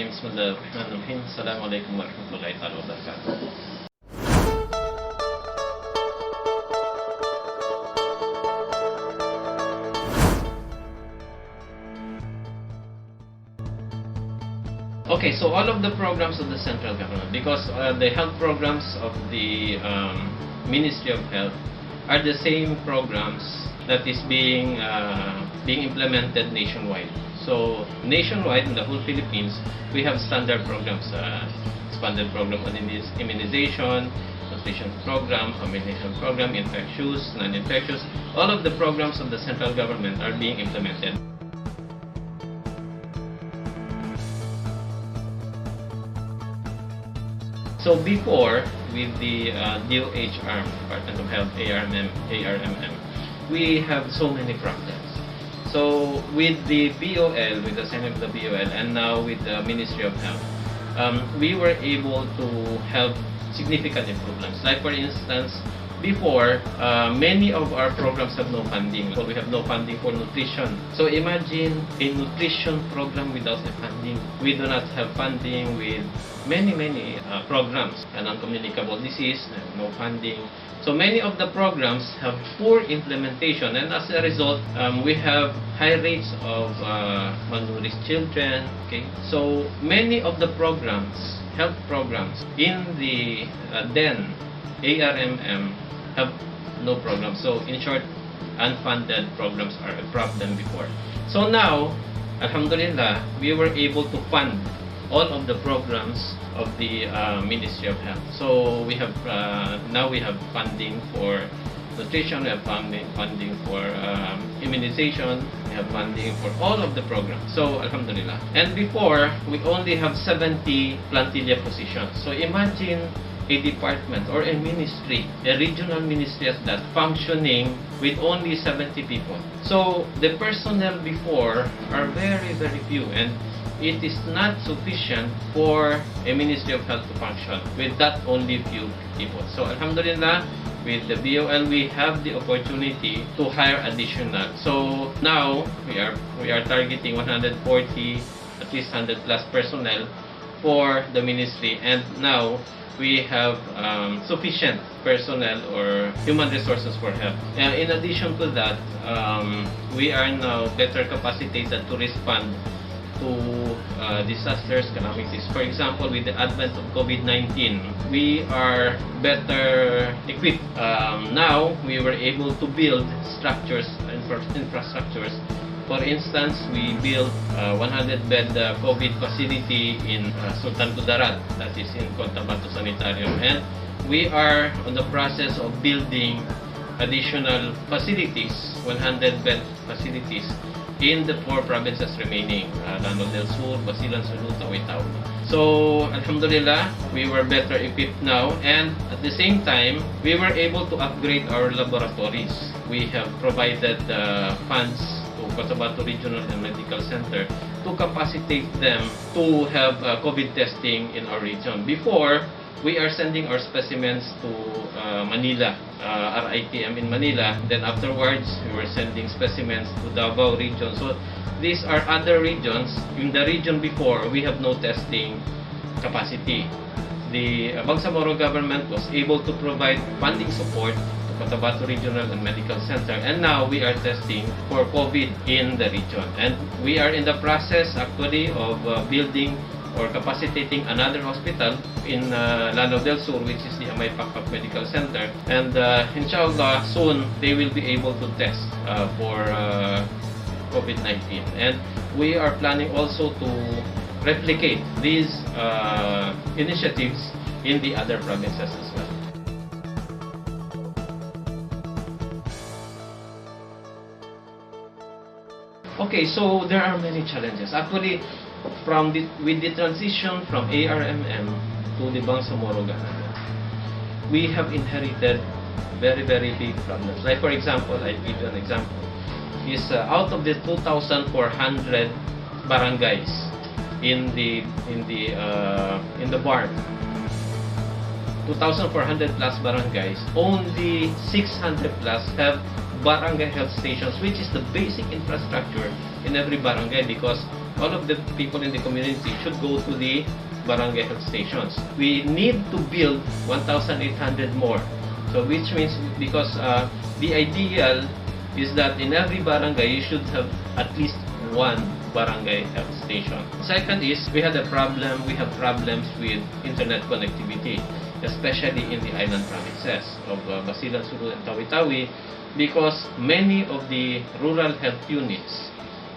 Bismillahirrahmanirrahim. Assalamualaikum warahmatullahi wabarakatuh. Okay, so all of the programs of the central government, because the health programs of the Ministry of Health are the same programs that is being implemented nationwide. So nationwide in the whole Philippines, we have standard programs, expanded program on immunization, nutrition program, combination program, infectious, non-infectious. All of the programs of the central government are being implemented. So before, with the DOHR, Department of Health, ARMM, we have so many problems. So with the BOL, with the Senate of the BOL, and now with the Ministry of Health, we were able to have significant improvements. Like for instance, before, many of our programs have no funding. So we have no funding for nutrition. So imagine a nutrition program without the funding. We do not have funding with many programs. A non-communicable disease, no funding. So many of the programs have poor implementation, and as a result, we have high rates of malnourished children. Okay, so many of the programs, health programs in the then ARMM have no program. So in short, unfunded programs are a problem before. So now, Alhamdulillah, we were able to fund all of the programs of the Ministry of Health. So we have now we have funding for nutrition, we have funding for immunization, we have funding for all of the programs. So Alhamdulillah. And before, we only have 70 plantilla positions. So imagine a department or a ministry, a regional ministry as that, functioning with only 70 people. So the personnel before are very few, and it is not sufficient for a Ministry of Health to function with that only few people. So Alhamdulillah, with the BOL, we have the opportunity to hire additional. So now we are targeting 140, at least 100 plus personnel for the ministry, and now we have sufficient personnel or human resources for health. In addition to that, we are now better capacitated to respond to disasters, calamities. For example, with the advent of COVID-19, we are better equipped. Now, we were able to build structures, infrastructures. For instance, we built a 100-bed COVID facility in Sultan Kudarat, that is in Cotabato Sanitarium. And we are on the process of building additional facilities, 100-bed facilities, in the 4 provinces remaining, Lanao del Sur, Basilan, Sulu, Tawi-Tawi. So, Alhamdulillah, we were better equipped now, and at the same time, we were able to upgrade our laboratories. We have provided funds to Cotabato Regional and Medical Center to capacitate them to have COVID testing in our region. Before, we are sending our specimens to Manila, RITM in Manila. Then afterwards, we were sending specimens to Davao region. So these are other regions. In the region before, we have no testing capacity. The Bangsamoro government was able to provide funding support to Cotabato Regional and Medical Center. And now we are testing for COVID in the region. And we are in the process actually of building or capacitating another hospital in Lanao del Sur, which is the Amay Pakpak Medical Center. And inshallah, soon they will be able to test for COVID-19. And we are planning also to replicate these initiatives in the other provinces as well. Okay, so there are many challenges. Actually, with the transition from ARMM to the Bangsamoro Organic Law, we have inherited very big problems. Like for example, I give you an example. Is out of the 2,400 barangays in the BARMM, 2,400 plus barangays, only 600 plus have barangay health stations, which is the basic infrastructure in every barangay, because all of the people in the community should go to the barangay health stations. We need to build 1,800 more. So which means, because the ideal is that in every barangay you should have at least one barangay health station. Second is, we have problems with internet connectivity, especially in the island provinces of Basilan, Sulu, and Tawi-Tawi, because many of the rural health units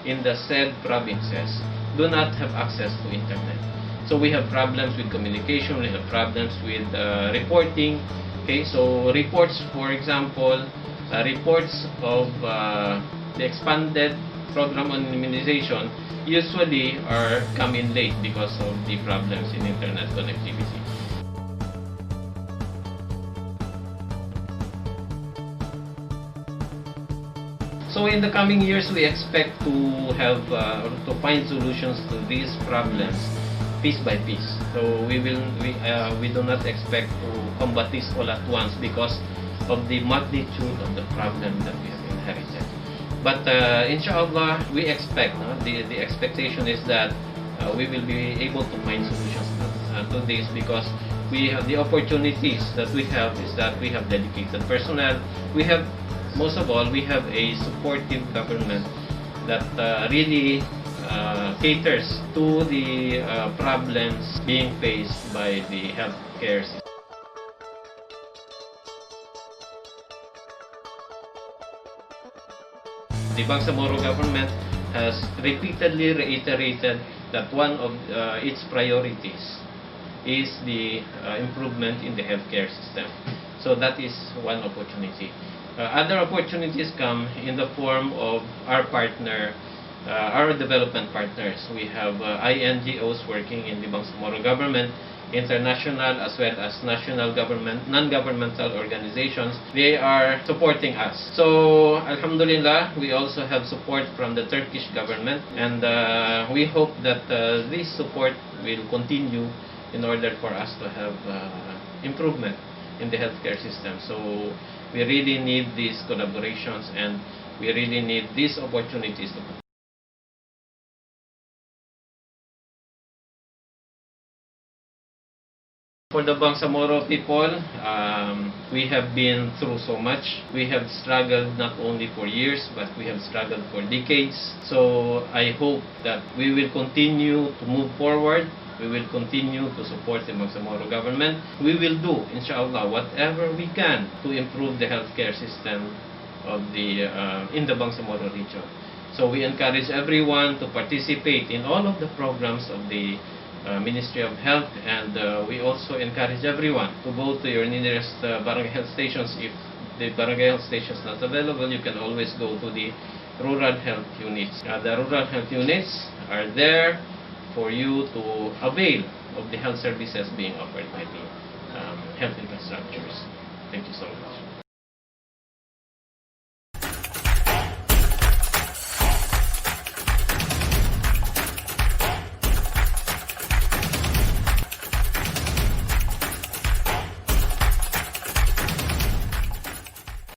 in the said provinces do not have access to internet. So we have problems with communication, we have problems with reporting. Okay, so reports, for example, reports of the expanded program on immunization usually are coming late because of the problems in internet connectivity. So in the coming years, we expect to have to find solutions to these problems piece by piece. So we do not expect to combat this all at once because of the magnitude of the problem that we have inherited. But inshallah, we expect, the expectation is that we will be able to find solutions to this, because we have the opportunities that we have is that we have dedicated personnel. We have, most of all, we have a supportive government that really caters to the problems being faced by the healthcare system. The Bangsamoro government has repeatedly reiterated that one of its priorities is the improvement in the healthcare system. So that is one opportunity. Other opportunities come in the form of our partner, our development partners. We have INGOs working in the Bangsamoro government, international as well as national government, non-governmental organizations. They are supporting us. So Alhamdulillah, we also have support from the Turkish government, and we hope that this support will continue in order for us to have improvement in the healthcare system. So we really need these collaborations, and we really need these opportunities to. For the Bangsamoro people, we have been through so much. We have struggled not only for years, but we have struggled for decades. So I hope that we will continue to move forward. We will continue to support the Bangsamoro government. We will do, inshallah, whatever we can to improve the healthcare system of in the Bangsamoro region. So we encourage everyone to participate in all of the programs of the Ministry of Health, and we also encourage everyone to go to your nearest barangay health stations. If the barangay health station is not available, you can always go to the rural health units. The rural health units are there for you to avail of the health services being offered by the health infrastructures. Thank you so much.